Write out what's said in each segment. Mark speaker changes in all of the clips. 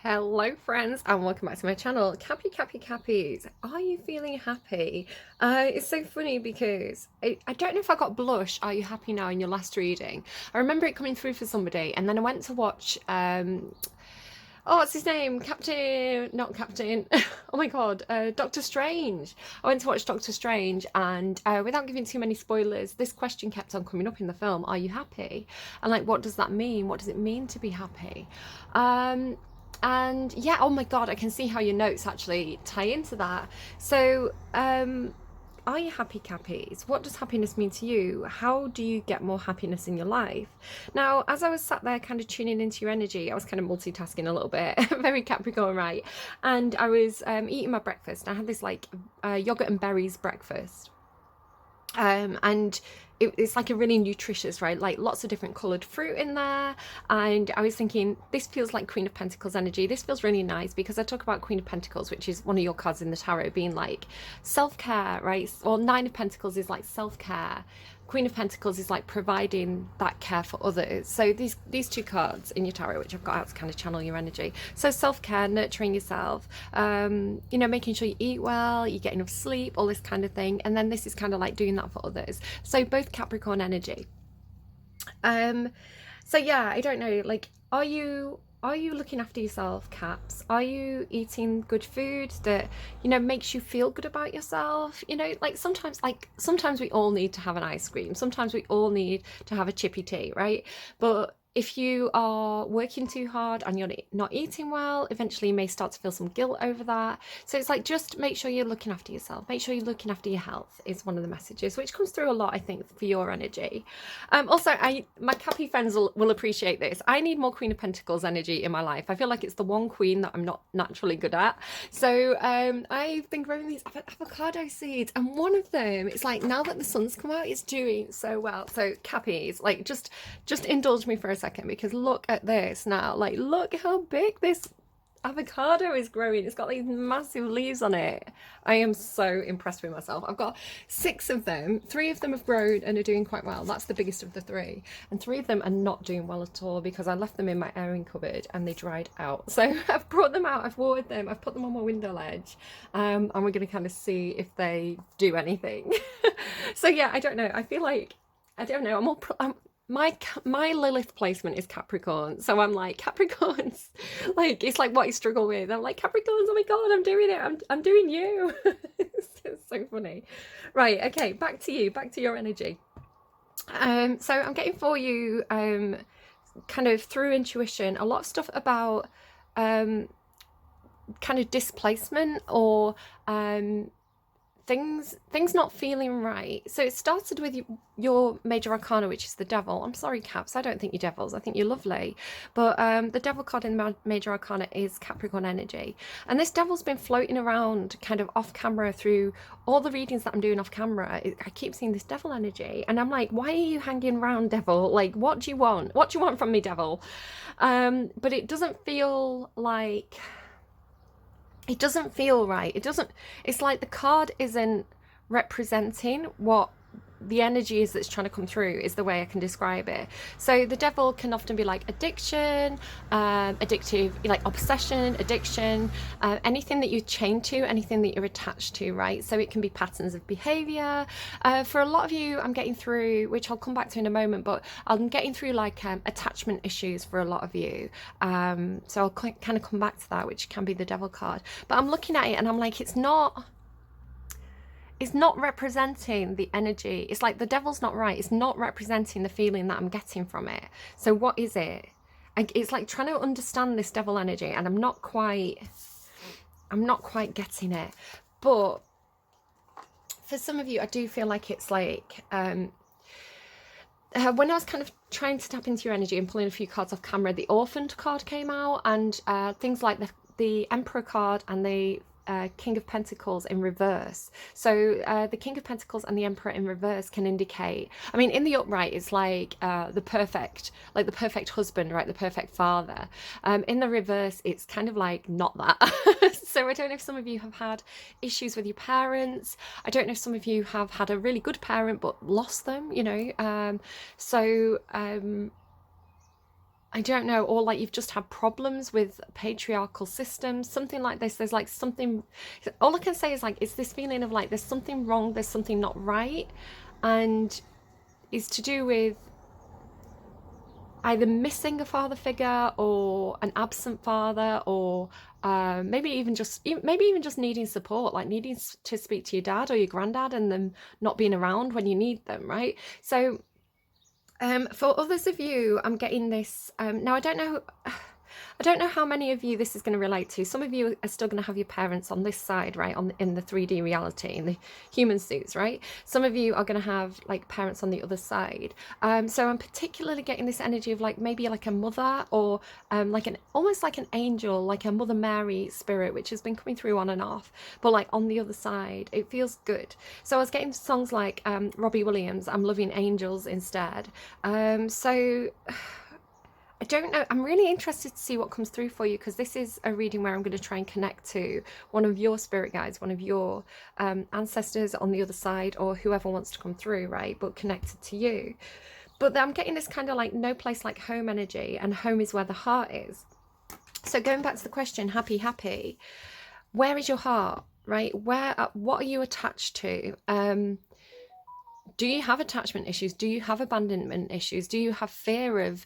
Speaker 1: Hello friends and welcome back to my channel. Cappies, are you feeling happy? It's so funny because I don't know if I got blush, are you happy now, in your last reading. I remember it coming through for somebody, and then I went to watch what's his name, not Captain oh my god, Doctor Strange. I went to watch Doctor Strange, and without giving too many spoilers, this question kept on coming up in the film: are you happy? And like, what does that mean? What does it mean to be happy? And yeah, oh my god, I can see how your notes actually tie into that. So are you happy, Cappies? What does happiness mean to you? How do you get more happiness in your life? Now, as I was sat there kind of tuning into your energy, I was kind of multitasking a little bit, very Capricorn, right? And I was eating my breakfast. I had this like yogurt and berries breakfast. And it's like a really nutritious, right? Like lots of different coloured fruit in there. And I was thinking, this feels like Queen of Pentacles energy. This feels really nice because I talk about Queen of Pentacles, which is one of your cards in the tarot, being like self-care, right? Or Nine of Pentacles is like self-care. Queen of Pentacles is like providing that care for others. So these two cards in your tarot, which I've got out to kind of channel your energy. So self-care, nurturing yourself, making sure you eat well, you get enough sleep, all this kind of thing. And then this is kind of like doing that for others. So both Capricorn energy. So yeah, I don't know, like, are you looking after yourself, Caps? Are you eating good food that, makes you feel good about yourself? Sometimes we all need to have an ice cream. Sometimes we all need to have a chippy tea, right? But if you are working too hard and you're not eating well, eventually you may start to feel some guilt over that. So it's like, just make sure you're looking after yourself. Make sure you're looking after your health is one of the messages, which comes through a lot, I think, for your energy. Also, my Cappy friends will appreciate this. I need more Queen of Pentacles energy in my life. I feel like it's the one queen that I'm not naturally good at. So I've been growing these avocado seeds, and one of them, it's like, now that the sun's come out, it's doing so well. So Cappies, like, just indulge me for a second, because look at this now. Like, look how big this avocado is growing. It's got these massive leaves on it. I am so impressed with myself. I've got 6 of them. 3 of them have grown and are doing quite well. That's the biggest of the 3. And 3 of them are not doing well at all because I left them in my airing cupboard and they dried out. So I've brought them out, I've watered them, I've put them on my window ledge, and we're going to kind of see if they do anything. So yeah, I don't know. I feel like, I don't know, my Lilith placement is Capricorn, so I'm like, Capricorns, like, it's like what you struggle with. I'm like, Capricorns, oh my god, I'm doing it. I'm doing you. It's so funny. Right, okay, back to you, back to your energy. So I'm getting for you, kind of through intuition, a lot of stuff about kind of displacement, or things not feeling right. So it started with your major arcana, which is the devil. I'm sorry, Caps, I don't think you're devils, I think you're lovely. But the devil card in the major arcana is Capricorn energy, and this devil's been floating around kind of off camera through all the readings that I'm doing off camera. I keep seeing this devil energy, and I'm like, why are you hanging around, devil? Like, what do you want? What do you want from me, devil? But it doesn't feel like, it doesn't feel right. It's like the card isn't representing what the energy is that's trying to come through, is the way I can describe it. So the devil can often be like addiction, addictive, like obsession, addiction, anything that you chain to, anything that you're attached to, right? So it can be patterns of behavior. For a lot of you, I'm getting through, which I'll come back to in a moment, but I'm getting through like attachment issues for a lot of you. So I'll kind of come back to that, which can be the devil card. But I'm looking at it and I'm like, it's not representing the energy. It's like the devil's not right. It's not representing the feeling that I'm getting from it. So what is it? It's like trying to understand this devil energy, and I'm not quite getting it. But for some of you, I do feel like it's like, when I was kind of trying to tap into your energy and pulling a few cards off camera, the orphaned card came out, and things like the Emperor card and the King of Pentacles in reverse. So the King of Pentacles and the Emperor in reverse can indicate, I mean, in the upright, it's like the perfect husband, right? The perfect father. In the reverse, it's kind of like not that. So I don't know if some of you have had issues with your parents. I don't know if some of you have had a really good parent but lost them, I don't know, or like you've just had problems with patriarchal systems, something like this. There's like something, all I can say is like, it's this feeling of like, there's something wrong, there's something not right. And it's to do with either missing a father figure or an absent father, or maybe even just needing support, like needing to speak to your dad or your granddad and them not being around when you need them, right? So for others of you, I'm getting this. Now, I don't know. I don't know how many of you this is going to relate to. Some of you are still going to have your parents on this side, right, in the 3D reality, in the human suits, right? Some of you are going to have like parents on the other side. So I'm particularly getting this energy of like maybe like a mother, or like almost like an angel, like a Mother Mary spirit, which has been coming through on and off, but like on the other side. It feels good. So I was getting songs like Robbie Williams, I'm Loving Angels instead. So I don't know. I'm really interested to see what comes through for you, because this is a reading where I'm going to try and connect to one of your spirit guides, one of your ancestors on the other side, or whoever wants to come through, right? But connected to you. But I'm getting this kind of like no place like home energy, and home is where the heart is. So going back to the question, happy, where is your heart, right? What are you attached to? Do you have attachment issues? Do you have abandonment issues? Do you have fear of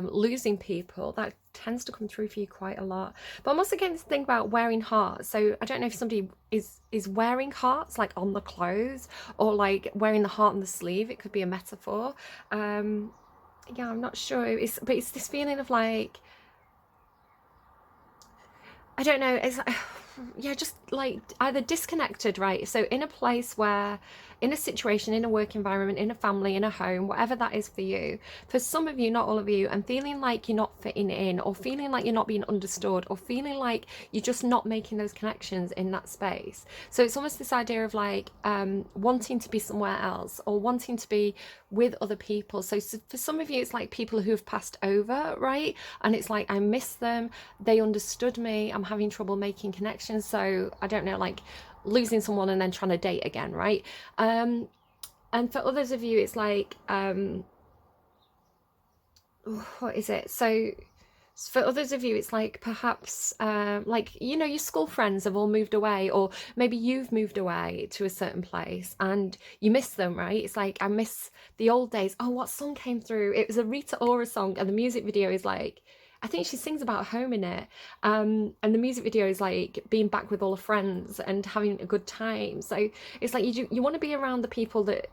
Speaker 1: losing people? That tends to come through for you quite a lot. But I'm also getting this thing about wearing hearts. So I don't know if somebody is wearing hearts like on the clothes, or like wearing the heart on the sleeve. It could be a metaphor. Yeah, I'm not sure. But it's this feeling of like, I don't know. It's like, yeah, just like either disconnected, right? So in a place where, in a situation, in a work environment, in a family, in a home, whatever that is for you, for some of you, not all of you, and feeling like you're not fitting in, or feeling like you're not being understood, or feeling like you're just not making those connections in that space. So it's almost this idea of like wanting to be somewhere else, or wanting to be with other people. So for some of you, it's like people who have passed over, right? And it's like, I miss them, they understood me, I'm having trouble making connections. So I don't know, like losing someone and then trying to date again, right? And for others of you, it's like what is it? So for others of you, it's like perhaps like, you know, your school friends have all moved away, or maybe you've moved away to a certain place and you miss them, right? It's like, I miss the old days. Oh, what song came through? It was a Rita Ora song, and the music video is like, I think she sings about home in it. And the music video is like being back with all her friends and having a good time. So it's like you want to be around the people that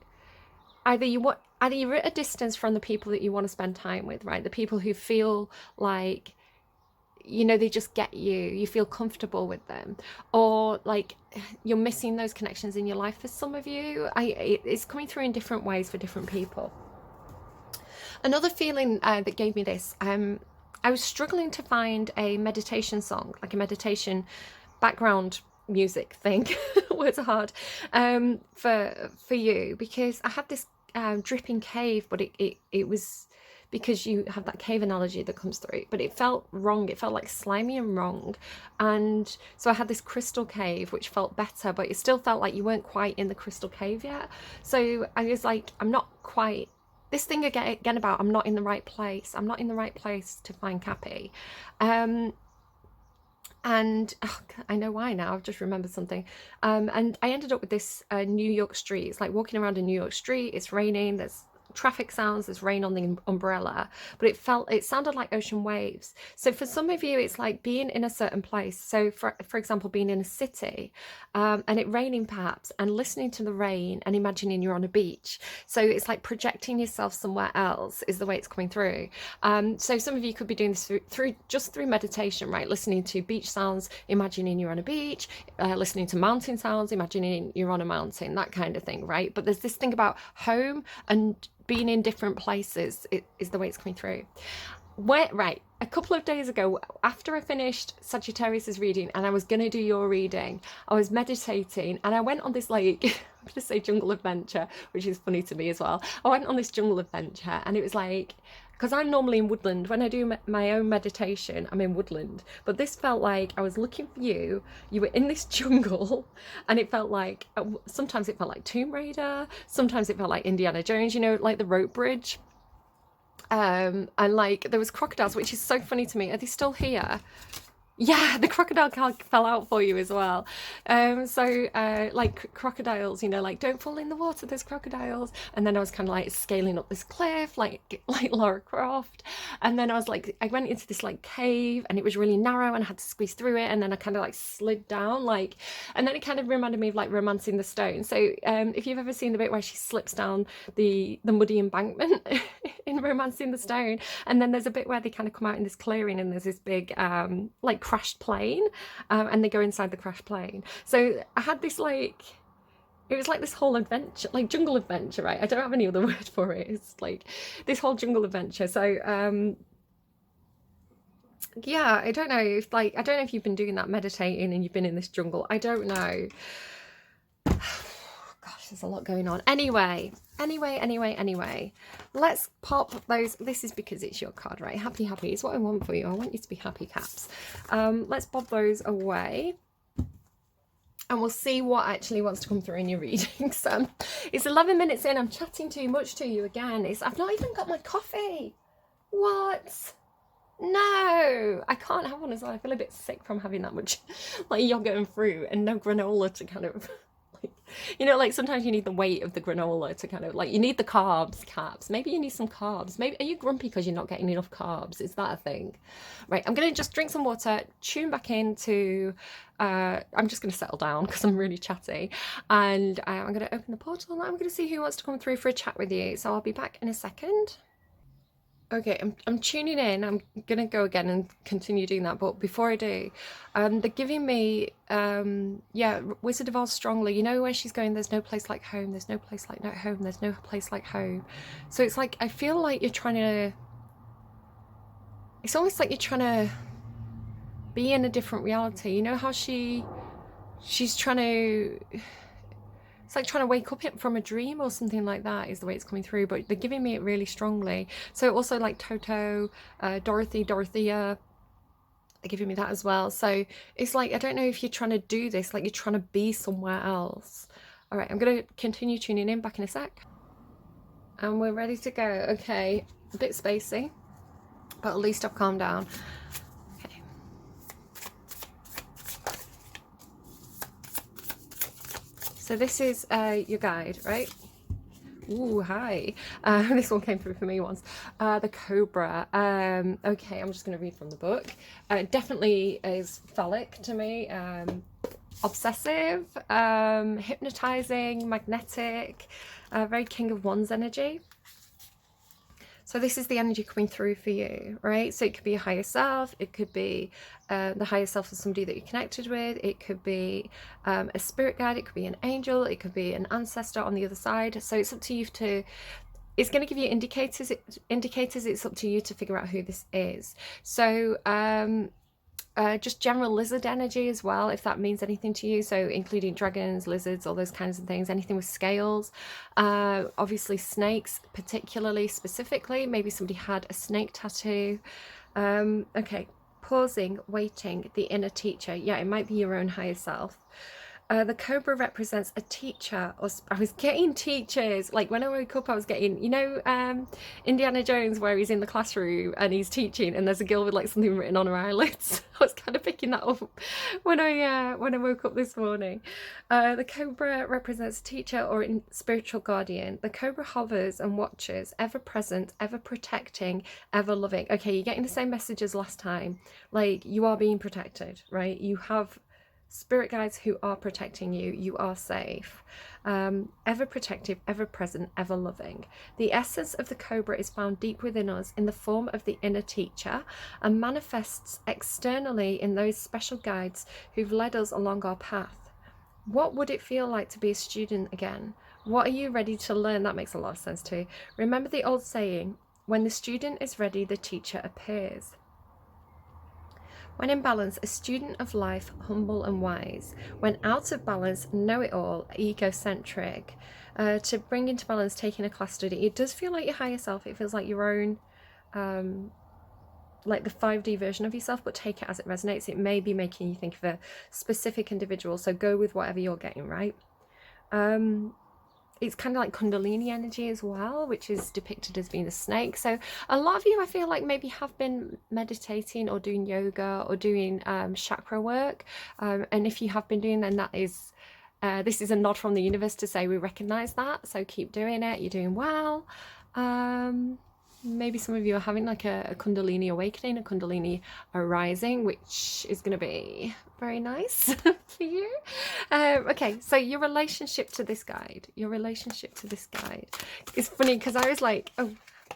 Speaker 1: either you're at a distance from the people that you want to spend time with, right? The people who feel like, you know, they just get you feel comfortable with them, or like you're missing those connections in your life. For some of you, it's coming through in different ways for different people. Another feeling that gave me this, I was struggling to find a meditation song, like a meditation background music thing. Words are hard for you, because I had this dripping cave, but it was because you have that cave analogy that comes through, but it felt wrong. It felt like slimy and wrong. And so I had this crystal cave, which felt better, but it still felt like you weren't quite in the crystal cave yet. So I was like, I'm not quite, this thing again about I'm not in the right place. I'm not in the right place to find Cappy. And oh, I know why now. I've just remembered something. And I ended up with this New York street. It's like walking around a New York street. It's raining. There's traffic sounds, there's rain on the umbrella, but it sounded like ocean waves. So for some of you, it's like being in a certain place. So for example, being in a city and it raining perhaps, and listening to the rain and imagining you're on a beach. So it's like projecting yourself somewhere else is the way it's coming through. So some of you could be doing this through meditation, right? Listening to beach sounds, imagining you're on a beach, listening to mountain sounds, imagining you're on a mountain, that kind of thing, right? But there's this thing about home and being in different places is the way it's coming through. Right, a couple of days ago, after I finished Sagittarius's reading and I was going to do your reading, I was meditating and I went on this, like, I'm going to say jungle adventure, which is funny to me as well. I went on this jungle adventure and it was like, because I'm normally in woodland. When I do my own meditation, I'm in woodland. But this felt like I was looking for you. You were in this jungle, and it felt like, sometimes it felt like Tomb Raider. Sometimes it felt like Indiana Jones, you know, like the rope bridge. And like there was crocodiles, which is so funny to me. Are they still here? Yeah, the crocodile fell out for you as well. Like crocodiles, you know, like don't fall in the water, there's crocodiles. And then I was kind of like scaling up this cliff, like Lara Croft. And then I went into this like cave, and it was really narrow, and I had to squeeze through it. And then I kind of like slid down, like, and then it kind of reminded me of like Romancing the Stone. So if you've ever seen the bit where she slips down the muddy embankment in Romancing the Stone, and then there's a bit where they kind of come out in this clearing, and there's this big like crashed plane, and they go inside the crashed plane. So I had this like, it was like this whole adventure, like jungle adventure, right? I don't have any other word for it. It's like this whole jungle adventure. So yeah, I don't know if you've been doing that, meditating, and you've been in this jungle. I don't know. Gosh, there's a lot going on. Anyway, let's pop those. This is because it's your card, right? Happy is what I want for you. I want you to be happy, Caps. Let's pop those away, and we'll see what actually wants to come through in your readings. It's 11 minutes in. I'm chatting too much to you again. I've not even got my coffee. What? No, I can't have one as well. I feel a bit sick from having that much like yogurt and fruit and no granola to kind of like, you know, like sometimes you need the weight of the granola to kind of like, you need the carbs, Caps. Maybe you need some carbs. Maybe, are you grumpy because you're not getting enough carbs? Is that a thing? Right, I'm going to just drink some water, tune back into, I'm just going to settle down because I'm really chatty, and I'm going to open the portal, and I'm going to see who wants to come through for a chat with you. So I'll be back in a second. Okay, I'm tuning in. I'm gonna go again and continue doing that, but before I do, they're giving me yeah, Wizard of Oz strongly. You know where she's going, there's no place like home, there's no place like home, there's no place like home. So it's like, I feel like you're trying to, it's almost like you're trying to be in a different reality. You know how she's trying to, it's like trying to wake up from a dream or something like that is the way it's coming through, but they're giving me it really strongly. So also like Toto, Dorothea, they're giving me that as well. So it's like, I don't know if you're trying to do this, like you're trying to be somewhere else. All right, I'm going to continue tuning in, back in a sec. And we're ready to go. Okay, a bit spacey, but at least I've calmed down. So this is your guide, right? Ooh, hi. This one came through for me once. The Cobra. Okay, I'm just going to read from the book. Definitely is phallic to me. Obsessive, hypnotizing, magnetic, very King of Wands energy. So this is the energy coming through for you, right? So it could be a higher self, it could be the higher self of somebody that you're connected with, it could be a spirit guide, it could be an angel, it could be an ancestor on the other side. So it's up to you to, it's going to give you indicators, it's up to you to figure out who this is. So just general lizard energy as well, if that means anything to you. So including dragons, lizards, all those kinds of things, anything with scales. Obviously snakes, particularly, specifically, maybe somebody had a snake tattoo. Okay, pausing, waiting, the inner teacher. Yeah, it might be your own higher self. The Cobra represents a teacher, or I was getting teachers, like when I woke up I was getting, you know, Indiana Jones where he's in the classroom and he's teaching and there's a girl with like something written on her eyelids. I was kind of picking that up when I woke up this morning. The Cobra represents a teacher or a spiritual guardian. The Cobra hovers and watches, ever present, ever protecting, ever loving. Okay, you're getting the same message as last time, like you are being protected, right? You have spirit guides who are protecting you. You are safe. Ever protective, ever present, ever loving. The essence of the Cobra is found deep within us in the form of the inner teacher and manifests externally in those special guides who've led us along our path. What would it feel like to be a student again? What are you ready to learn? That makes a lot of sense too. Remember the old saying, when the student is ready, the teacher appears. When in balance, a student of life, humble and wise. When out of balance, know-it-all, egocentric. To bring into balance, taking a class study. It does feel like your higher self. It feels like your own, like the 5D version of yourself, but take it as it resonates. It may be making you think of a specific individual, so go with whatever you're getting, right? it's kind of like Kundalini energy as well, which is depicted as being a snake. So a lot of you, I feel like, maybe have been meditating or doing yoga or doing chakra work. And if you have been doing, then that is, this is a nod from the universe to say we recognize that. So keep doing it. You're doing well. Maybe some of you are having like a Kundalini awakening, a Kundalini arising, which is going to be very nice for you. Okay, so your relationship to this guide, it's funny because I was like, oh,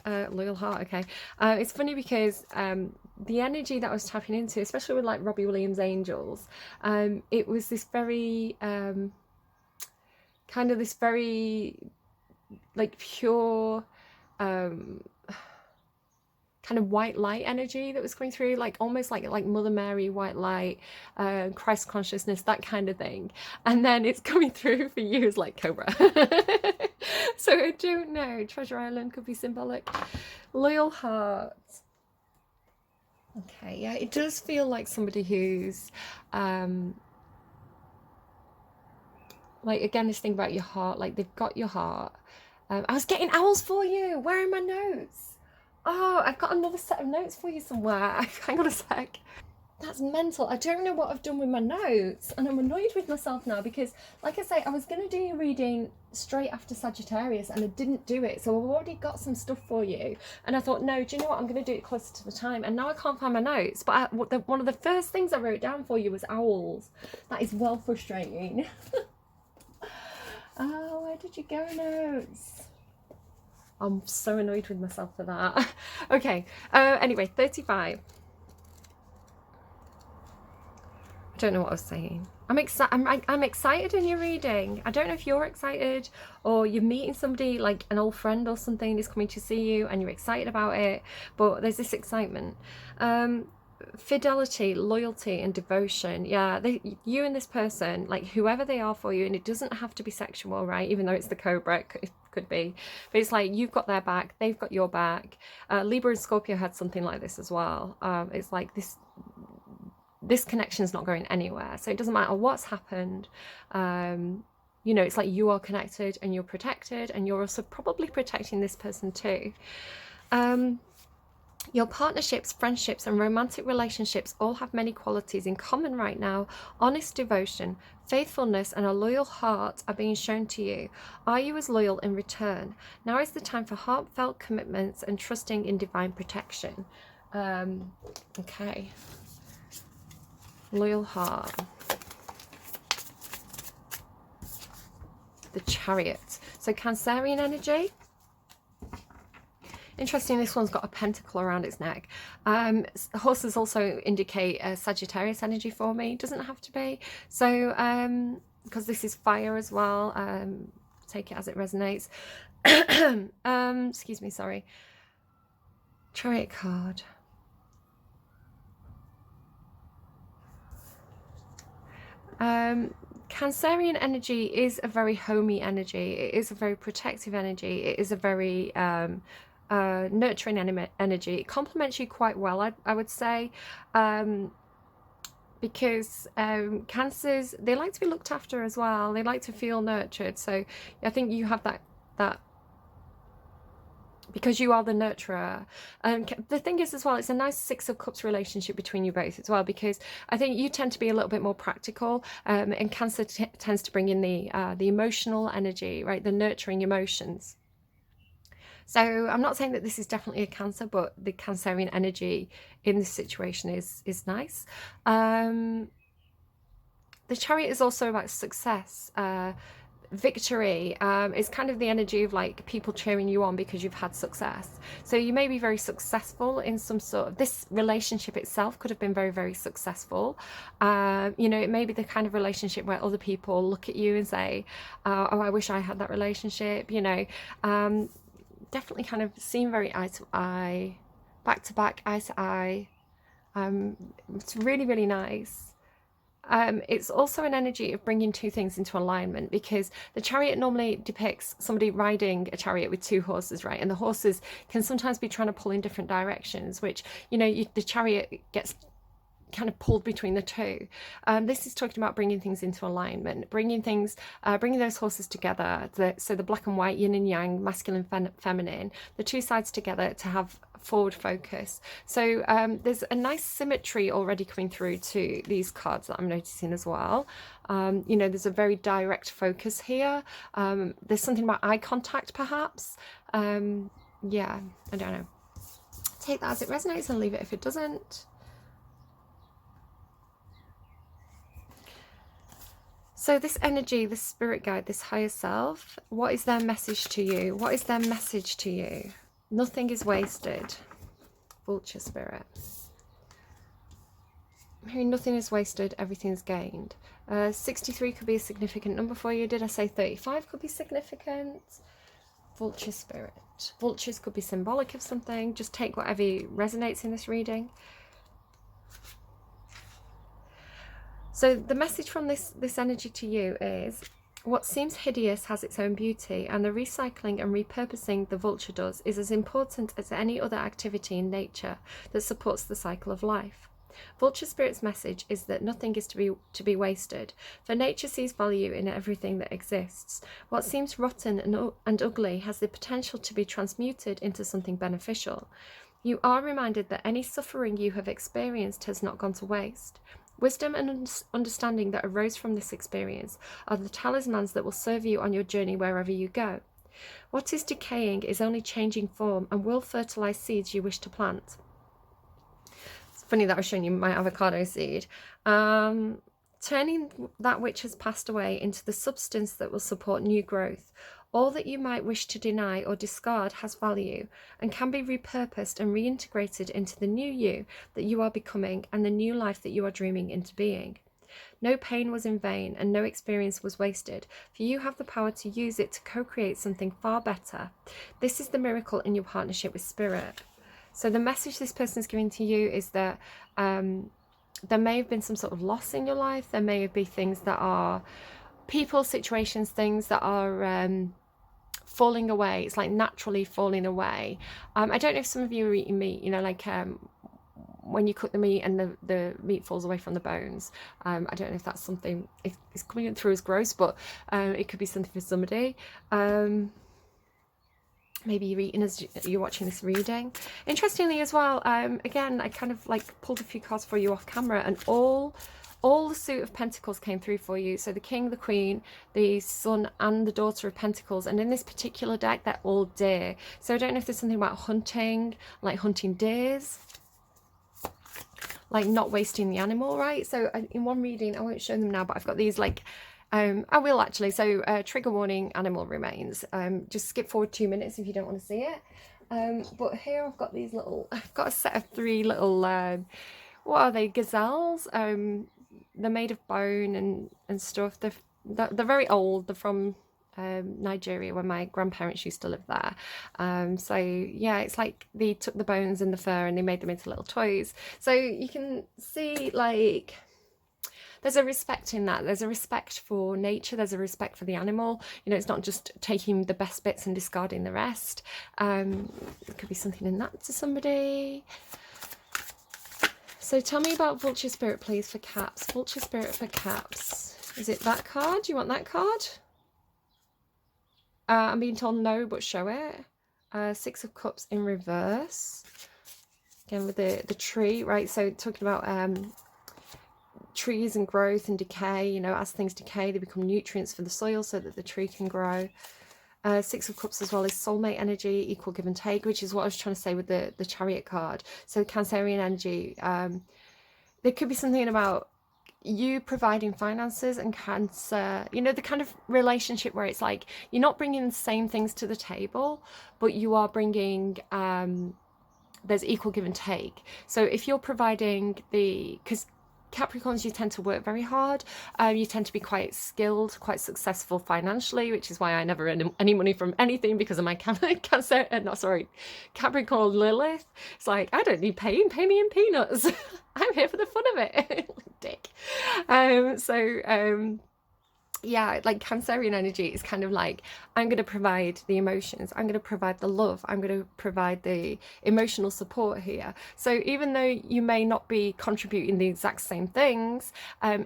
Speaker 1: loyal heart. Okay, it's funny because the energy that I was tapping into, especially with like Robbie Williams' angels, it was this very kind of this very like pure kind of white light energy that was coming through, like almost like Mother Mary, white light, Christ consciousness, that kind of thing. And then it's coming through for you as like Cobra. So I don't know, Treasure Island could be symbolic. Loyal heart. Okay, yeah, it does feel like somebody who's like, again, this thing about your heart, like they've got your heart. I was getting owls for you. Where are my notes? Oh, I've got another set of notes for you somewhere. Hang on a sec. That's mental. I don't know what I've done with my notes, and I'm annoyed with myself now because, like I say, I was going to do your reading straight after Sagittarius and I didn't do it. So I've already got some stuff for you. And I thought, no, do you know what? I'm going to do it closer to the time. And now I can't find my notes. But one of the first things I wrote down for you was owls. That is well frustrating. Oh, where did you go, notes? I'm so annoyed with myself for that. Okay, anyway, 35. I don't know what I was saying. I'm excited in your reading. I don't know if you're excited or you're meeting somebody, like an old friend or something is coming to see you and you're excited about it, but there's this excitement. Fidelity, loyalty and devotion. Yeah, you and this person, like whoever they are for you, and it doesn't have to be sexual, right? Even though it's the Cobra, it could be, but it's like you've got their back, they've got your back. Libra and Scorpio had something like this as well. It's like this connection is not going anywhere, so it doesn't matter what's happened. You know, it's like you are connected and you're protected, and you're also probably protecting this person too. Your partnerships, friendships and romantic relationships all have many qualities in common right now. Honest devotion, faithfulness and a loyal heart are being shown to you. Are you as loyal in return? Now is the time for heartfelt commitments and trusting in divine protection. Okay. Loyal heart. The Chariot. So Cancerian energy. Interesting, this one's got a pentacle around its neck. Horses also indicate Sagittarius energy for me. Doesn't have to be. So, because this is fire as well, take it as it resonates. Excuse me, sorry. Chariot card. Cancerian energy is a very homey energy. It is a very protective energy. It is a very nurturing energy. It complements you quite well, I would say, because Cancers, they like to be looked after as well. They like to feel nurtured. So I think you have that because you are the nurturer. The thing is as well, it's a nice Six of Cups relationship between you both as well, because I think you tend to be a little bit more practical, and Cancer tends to bring in the emotional energy, right? The nurturing emotions. So I'm not saying that this is definitely a Cancer, but the Cancerian energy in this situation is nice. The Chariot is also about success, victory. It's kind of the energy of like people cheering you on because you've had success. So you may be very successful in some sort of, this relationship itself could have been very, very successful. You know, it may be the kind of relationship where other people look at you and say, oh, I wish I had that relationship, you know. Definitely kind of seem very eye to eye, back to back, eye to eye. It's really, really nice. It's also an energy of bringing two things into alignment, because the Chariot normally depicts somebody riding a chariot with two horses, right? And the horses can sometimes be trying to pull in different directions, which, you know, the Chariot gets kind of pulled between the two. This is talking about bringing things into alignment, bringing those horses together, so the black and white, yin and yang, masculine, feminine, the two sides together to have forward focus. So there's a nice symmetry already coming through to these cards that I'm noticing as well. You know, there's a very direct focus here. There's something about eye contact, perhaps. Yeah, I don't know. Take that as it resonates and leave it if it doesn't. So this energy, this spirit guide, this higher self, what is their message to you? What is their message to you? Nothing is wasted. Vulture spirit. I'm hearing nothing is wasted, everything is gained. 63 could be a significant number for you. Did I say 35 could be significant? Vulture spirit. Vultures could be symbolic of something. Just take whatever resonates in this reading. So the message from this energy to you is, what seems hideous has its own beauty, and the recycling and repurposing the vulture does is as important as any other activity in nature that supports the cycle of life. Vulture Spirit's message is that nothing is to be wasted, for nature sees value in everything that exists. What seems rotten and ugly has the potential to be transmuted into something beneficial. You are reminded that any suffering you have experienced has not gone to waste. Wisdom and understanding that arose from this experience are the talismans that will serve you on your journey wherever you go. What is decaying is only changing form and will fertilize seeds you wish to plant. It's funny that I was showing you my avocado seed. Turning that which has passed away into the substance that will support new growth. All that you might wish to deny or discard has value and can be repurposed and reintegrated into the new you that you are becoming and the new life that you are dreaming into being. No pain was in vain and no experience was wasted, for you have the power to use it to co-create something far better. This is the miracle in your partnership with Spirit. So the message this person is giving to you is that there may have been some sort of loss in your life. There may have been things that are people, situations, things that are falling away. It's like naturally falling away. I don't know if some of you are eating meat, you know, like when you cook the meat and the meat falls away from the bones. I don't know if that's something, it's coming through as gross, but it could be something for somebody. Maybe you're eating as you're watching this reading. Interestingly as well, again, I kind of like pulled a few cards for you off camera, and all the suit of pentacles came through for you. So the king, the queen, the son and the daughter of pentacles. And in this particular deck, they're all deer. So I don't know if there's something about hunting, like hunting deers, like not wasting the animal, right? So in one reading, I won't show them now, but I've got these like, I will actually. So trigger warning, animal remains. Just skip forward 2 minutes if you don't want to see it. But here I've got these little, I've got a set of 3 little, what are they, gazelles? They're made of bone and stuff. They're very old. They're from Nigeria, where my grandparents used to live there. So yeah, it's like they took the bones and the fur and they made them into little toys. So you can see, like, there's a respect in that. There's a respect for nature. There's a respect for the animal. You know, it's not just taking the best bits and discarding the rest. There could be something in that to somebody. So tell me about Vulture Spirit, please, for caps. Vulture Spirit for caps. Is it that card? Do you want that card? I'm being told no, but show it. 6 of Cups in reverse. Again, with the tree, right? So talking about trees and growth and decay. You know, as things decay, they become nutrients for the soil so that the tree can grow. 6 of Cups as well is soulmate energy, equal give and take, which is what I was trying to say with the Chariot card. So Cancerian energy, there could be something about you providing finances and Cancer, you know, the kind of relationship where it's like you're not bringing the same things to the table, but you are bringing, there's equal give and take. So if you're providing because Capricorns, you tend to work very hard. You tend to be quite skilled, quite successful financially, which is why I never earn any money from anything, because of my Capricorn Lilith. It's like, I don't need pay me in peanuts. I'm here for the fun of it. Dick. yeah, like Cancerian energy is kind of like, I'm going to provide the emotions, I'm going to provide the love, I'm going to provide the emotional support here. So even though you may not be contributing the exact same things,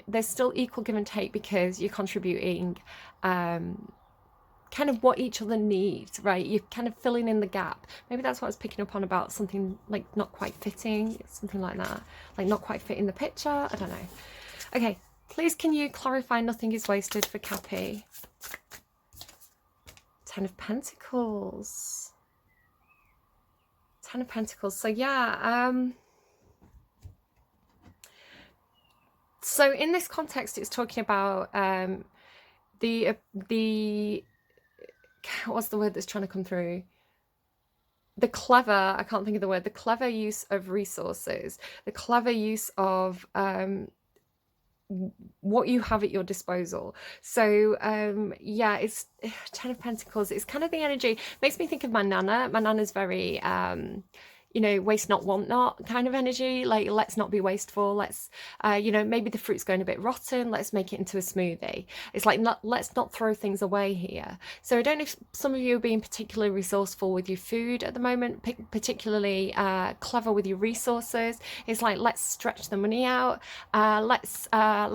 Speaker 1: there's still equal give and take, because you're contributing kind of what each other needs, right? You're kind of filling in the gap. Maybe that's what I was picking up on about something like not quite fitting, something like that, like not quite fitting the picture. I don't know. Okay, please can you clarify nothing is wasted for Cappy? 10 of Pentacles. 10 of Pentacles. So yeah, so in this context, it's talking about the what's the word that's trying to come through? The clever, I can't think of the word, the clever use of resources, the clever use of what you have at your disposal. So yeah, it's 10 of Pentacles. It's kind of the energy, makes me think of my nana. My nana's very you know, waste not, want not kind of energy. Like, let's not be wasteful. Let's, you know, maybe the fruit's going a bit rotten. Let's make it into a smoothie. It's like, let's not throw things away here. So I don't know if some of you are being particularly resourceful with your food at the moment, particularly clever with your resources. It's like, let's stretch the money out. Let's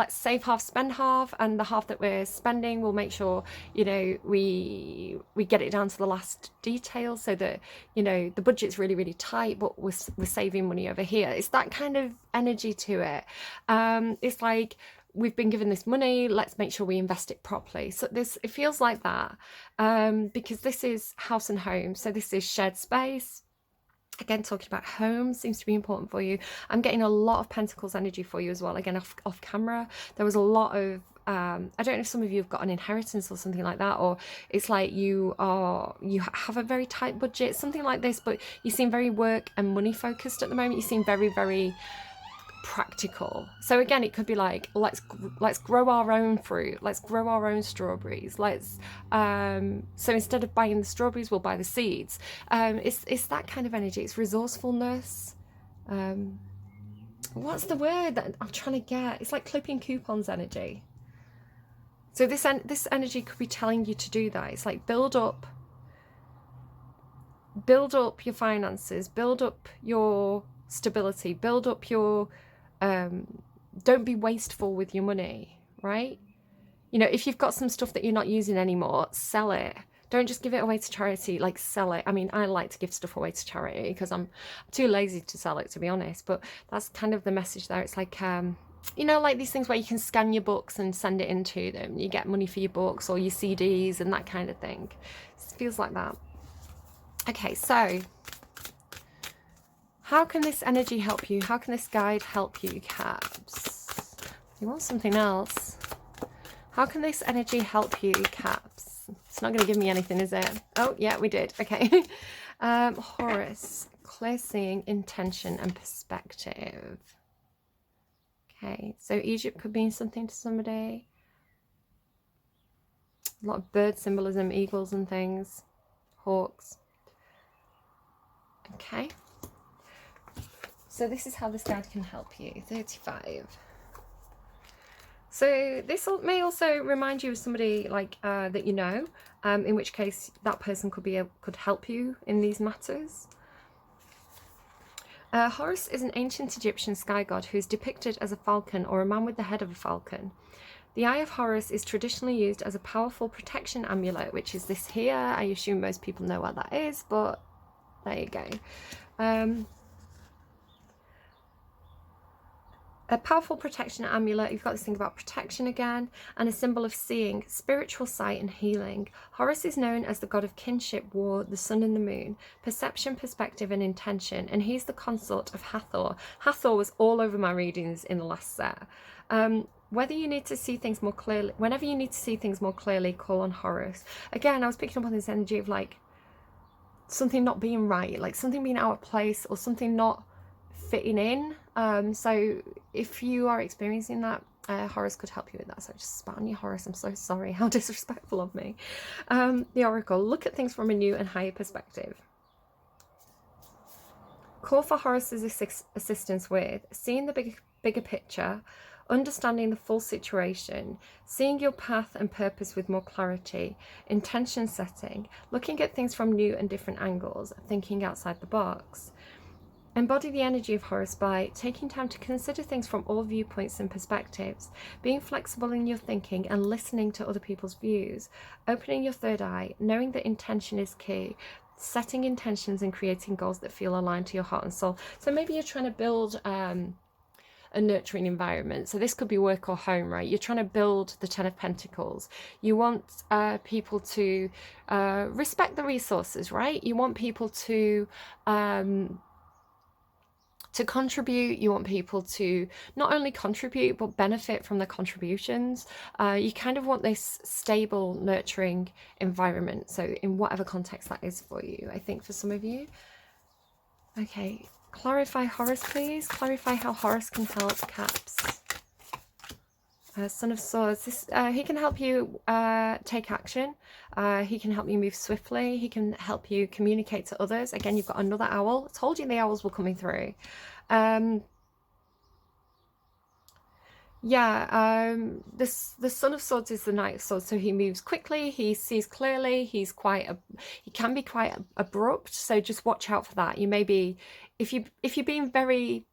Speaker 1: save half, spend half, and the half that we're spending, we'll make sure, you know, we get it down to the last detail, so that, you know, the budget's really, really tight, but we're saving money over here. It's that kind of energy to it. It's like, we've been given this money, let's make sure we invest it properly. So it feels like that, because this is house and home. So this is shared space. Again, talking about home seems to be important for you. I'm getting a lot of Pentacles energy for you as well. Again, off camera, there was a lot of I don't know if some of you have got an inheritance or something like that, or it's like you have a very tight budget, something like this, but you seem very work and money focused at the moment. You seem very, very practical. So again, it could be like, let's grow our own fruit, let's grow our own strawberries, let's so instead of buying the strawberries, we'll buy the seeds. It's that kind of energy. It's resourcefulness. What's the word that I'm trying to get? It's like clipping coupons energy. So this energy could be telling you to do that. It's like, build up your finances, build up your stability, build up your don't be wasteful with your money, right? You know, if you've got some stuff that you're not using anymore, sell it. Don't just give it away to charity, like sell it. I mean, I like to give stuff away to charity because I'm too lazy to sell it, to be honest, but that's kind of the message there. It's like you know, like these things where you can scan your books and send it into them. You get money for your books or your CDs and that kind of thing. It feels like that. Okay, so how can this energy help you? How can this guide help you, Caps? You want something else? How can this energy help you, Caps? It's not going to give me anything, is it? Oh, yeah, we did. Okay. Horus, clear seeing, intention, and perspective. Okay, so Egypt could mean something to somebody. A lot of bird symbolism, eagles and things, hawks. Okay. So this is how this guide can help you. 35. So this may also remind you of somebody like that you know, in which case that person could help you in these matters. Horus is an ancient Egyptian sky god who is depicted as a falcon or a man with the head of a falcon. The Eye of Horus is traditionally used as a powerful protection amulet, which is this here. I assume most people know what that is, but there you go. A powerful protection amulet, you've got this thing about protection again, and a symbol of seeing, spiritual sight and healing. Horus is known as the god of kinship, war, the sun and the moon, perception, perspective and intention, and he's the consort of Hathor. Hathor was all over my readings in the last set. Whenever you need to see things more clearly, call on Horus. Again, I was picking up on this energy of like something not being right, like something being out of place or something not fitting in. So if you are experiencing that, Horus could help you with that. So just spat on your Horus. I'm so sorry. How disrespectful of me. The Oracle, look at things from a new and higher perspective. Call for Horus's assistance with seeing the bigger picture, understanding the full situation, seeing your path and purpose with more clarity, intention setting, looking at things from new and different angles, thinking outside the box. Embody the energy of Horus by taking time to consider things from all viewpoints and perspectives, being flexible in your thinking and listening to other people's views, opening your third eye, knowing that intention is key, setting intentions and creating goals that feel aligned to your heart and soul. So maybe you're trying to build a nurturing environment. So this could be work or home, right? You're trying to build the Ten of Pentacles. You want people to respect the resources, right? You want people to contribute. You want people to not only contribute but benefit from their contributions. You kind of want this stable, nurturing environment, so in whatever context that is for you, I think, for some of you. Okay, clarify Horus, please. Clarify how Horus can help Caps. Son of Swords. He can help you take action. He can help you move swiftly. He can help you communicate to others. Again, you've got another owl. I told you the owls were coming through. The Son of Swords is the Knight of Swords, so he moves quickly, he sees clearly, he can be quite abrupt, so just watch out for that. You may be, if you're being very,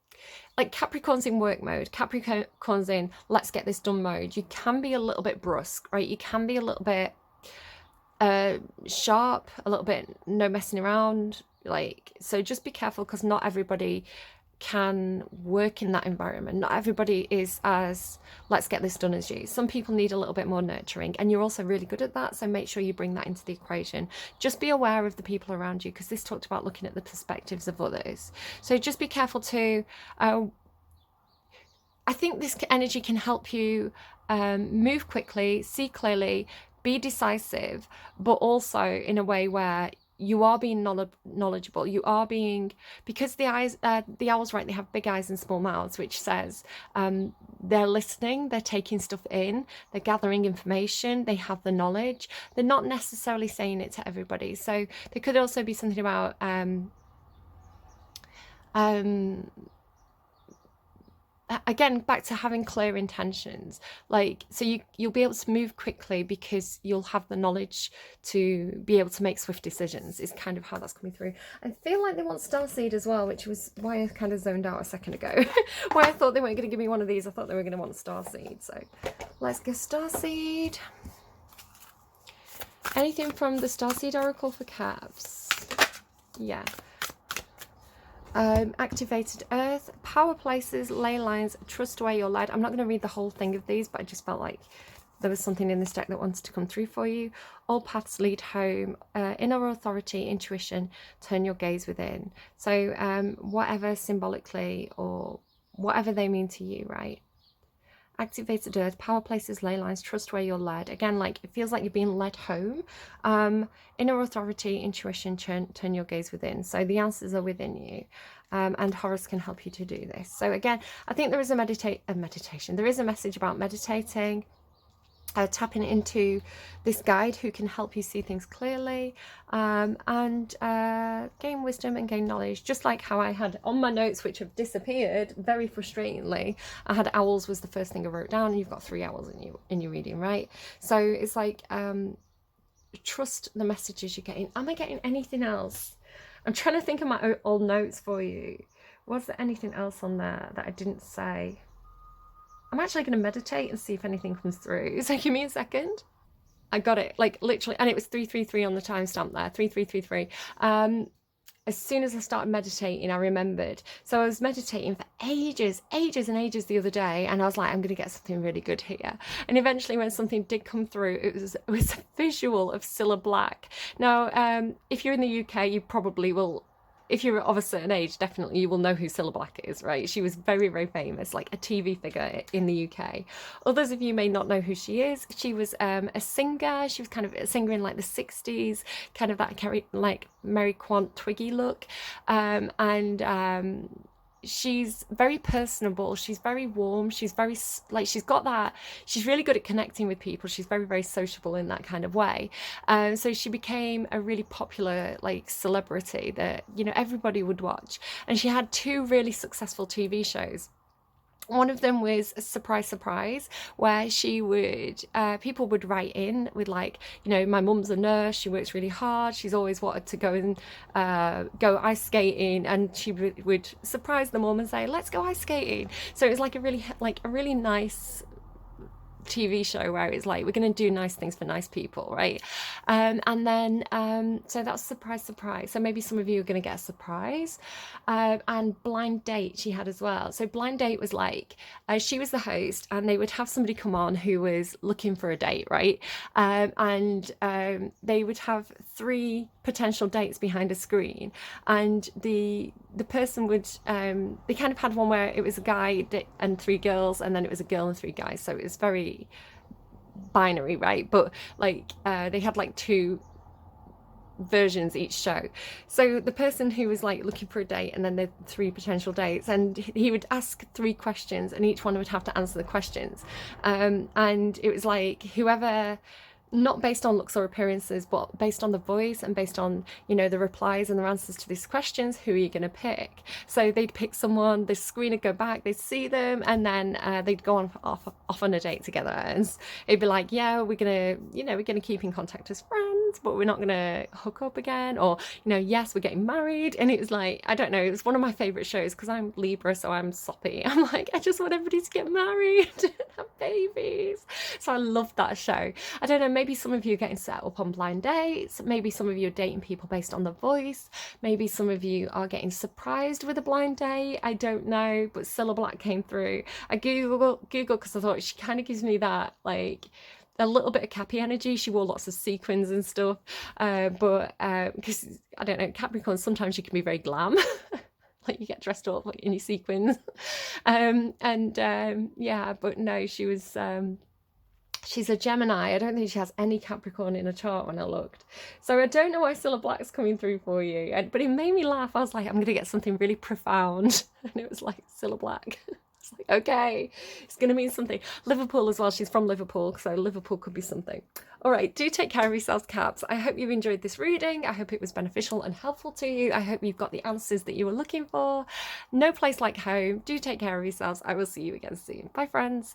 Speaker 1: like, Capricorn's in work mode, Capricorn's in let's get this done mode, you can be a little bit brusque, right? You can be a little bit sharp, a little bit no messing around, like, so just be careful, because not everybody can work in that environment. Not everybody is as let's get this done as you. Some people need a little bit more nurturing, and you're also really good at that, so make sure you bring that into the equation. Just be aware of the people around you, because this talked about looking at the perspectives of others, so just be careful too. I think this energy can help you move quickly, see clearly, be decisive, but also in a way where you are being knowledgeable. You are being, because the owls, right, they have big eyes and small mouths, which says they're listening, they're taking stuff in, they're gathering information, they have the knowledge. They're not necessarily saying it to everybody. So there could also be something about again, back to having clear intentions, like, so you'll be able to move quickly because you'll have the knowledge to be able to make swift decisions, is kind of how that's coming through. I feel like they want Starseed as well, which was why I kind of zoned out a second ago. Why I thought they weren't going to give me one of these. I thought they were going to want Starseed, so let's get Starseed. Anything from the Starseed Oracle for Caps? Yeah. Activated Earth, power places, ley lines, trust where you're led. I'm not going to read the whole thing of these, but I just felt like there was something in this deck that wanted to come through for you. All paths lead home, inner authority, intuition, turn your gaze within. So whatever symbolically or whatever they mean to you, right? Activated Earth, power places, ley lines, trust where you're led. Again, like, it feels like you're being led home. Inner authority, intuition, turn your gaze within. So the answers are within you, and Horus can help you to do this. So again, I think there is a meditation. There is a message about meditating, tapping into this guide who can help you see things clearly, and gain wisdom and gain knowledge. Just like how I had on my notes, which have disappeared very frustratingly, I had owls was the first thing I wrote down, and you've got 3 owls in your reading, right? So it's like, trust the messages you're getting. Am I getting anything else? I'm trying to think of my old notes for you. Was there anything else on there that I didn't say? I'm actually going to meditate and see if anything comes through. So give me a second. I got it, like, literally, and it was 333 on the timestamp there, 3333. As soon as I started meditating, I remembered. So I was meditating for ages and ages the other day, and I was like, I'm going to get something really good here. And eventually, when something did come through, it was a visual of Cilla Black. Now, if you're in the UK, you probably will. If you're of a certain age, definitely you will know who Cilla Black is, right? She was very, very famous, like a TV figure in the UK. Others of you may not know who she is. She was a singer. She was kind of a singer in like the 60s, kind of that like Mary Quant Twiggy look. She's very personable, she's very warm, she's very, like, she's got that, she's really good at connecting with people, she's very, very sociable in that kind of way. So she became a really popular, like, celebrity that, you know, everybody would watch. And she had 2 really successful TV shows. One of them was a surprise, where she would, people would write in with like, you know, my mum's a nurse, she works really hard, she's always wanted to go and go ice skating, and she would surprise the mum and say, let's go ice skating. So it was like a really nice TV show where it's like, we're going to do nice things for nice people, right? And then so that's surprise. So maybe some of you are going to get a surprise. And blind date she had as well. So blind date was like, she was the host, and they would have somebody come on who was looking for a date, right? And they would have 3 potential dates behind a screen, and the person would, they kind of had one where it was a guy and 3 girls, and then it was a girl and 3 guys, so it was very binary, right? But like they had like 2 versions each show. So the person who was like looking for a date, and then the 3 potential dates, and he would ask 3 questions, and each one would have to answer the questions, and it was like, whoever, not based on looks or appearances, but based on the voice and based on, you know, the replies and the answers to these questions, who are you going to pick? So they'd pick someone, the screen would go back, they'd see them, and then they'd go on off on a date together, and it'd be like, yeah, we're gonna, you know, we're gonna keep in contact as friends, but we're not gonna hook up again, or, you know, yes, we're getting married. And it was like, I don't know, it was one of my favorite shows, because I'm Libra, so I'm soppy. I'm like, I just want everybody to get married and have babies. So I loved that show. I don't know, maybe some of you are getting set up on blind dates, maybe some of you are dating people based on the voice, maybe some of you are getting surprised with a blind date. I don't know, but Cilla Black came through. I googled because I thought she kind of gives me that, like, a little bit of Cappy energy. She wore lots of sequins and stuff, but because I don't know, Capricorn, sometimes you can be very glam. Like, you get dressed up like in your sequins, yeah, but no, she was she's a Gemini. I don't think she has any Capricorn in her chart when I looked. So I don't know why Cilla Black's coming through for you. But it made me laugh. I was like, I'm going to get something really profound. And it was like, Cilla Black. It's like, okay, it's going to mean something. Liverpool as well. She's from Liverpool, so Liverpool could be something. All right, do take care of yourselves, Caps. I hope you enjoyed this reading. I hope it was beneficial and helpful to you. I hope you've got the answers that you were looking for. No place like home. Do take care of yourselves. I will see you again soon. Bye, friends.